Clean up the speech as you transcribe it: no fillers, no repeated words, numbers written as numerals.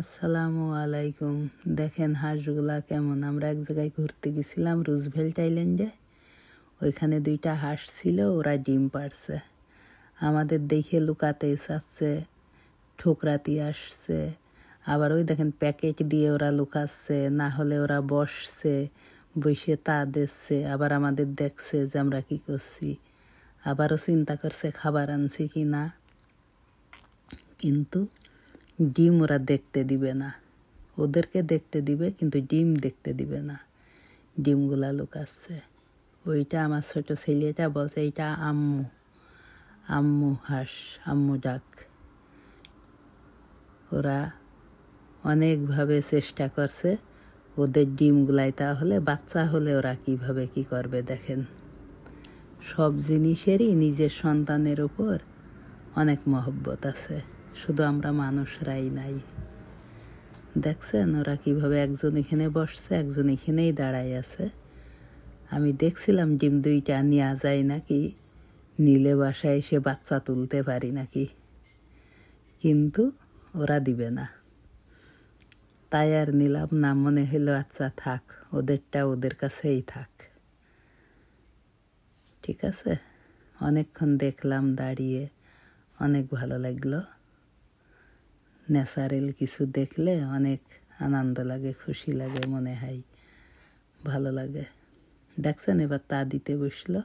আসসালামু আলাইকুম। দেখেন হাঁসগুলা কেমন। আমরা এক জায়গায় ঘুরতে গেছিলাম রুজভেল্ট আইল্যান্ডে। ওইখানে 2টা হাঁস ছিল, ওরা ডিম পাড়ছে। আমাদের দেখে লুকাতে চাচ্ছে, ঠোকরাতি আসছে। আবার ওই দেখেন প্যাকেট দিয়ে ওরা লুকাচ্ছে, না হলে ওরা বসছে, বসে তা দিচ্ছে। আবার আমাদের দেখছে যে আমরা কী করছি, আবারও চিন্তা করছে খাবার আনছি কি না। কিন্তু ডিম ওরা দেখতে দিবে না। ওদেরকে দেখতে দিবে কিন্তু ডিম দেখতে দিবে না। ডিমগুলা লুকাচ্ছে। ওইটা আমার ছোট ছেলেটা বলছে এইটা আম্মু, আম্মু হাঁস, আম্মু ডাক। ওরা অনেকভাবে চেষ্টা করছে ওদের ডিমগুলাই, তাহলে বাচ্চা হলে ওরা কিভাবে কি করবে দেখেন। সব জিনিসেরই নিজের সন্তানের উপর অনেক মহব্বত আছে, শুধু আমরা মানুষরাই নাই। দেখছেন ওরা কিভাবে, একজন এখানে বসছে, একজন এখানেই দাঁড়াই আছে। আমি দেখছিলাম ডিম 2টা নেওয়া যায় নাকি, নিলে বাসায় এসে বাচ্চা তুলতে পারি নাকি, কিন্তু ওরা দিবে না। তাই আর নিলাম না, মনে হলো আচ্ছা থাক, ওদেরটা ওদের কাছেই থাক। ঠিক আছে, অনেকক্ষণ দেখলাম দাঁড়িয়ে, অনেক ভালো লাগলো। ন্যাচারাল কিছু দেখলে অনেক আনন্দ লাগে, খুশি লাগে, মনে হয় ভালো লাগে। দেখছেন এবার তা দিতে বসলো।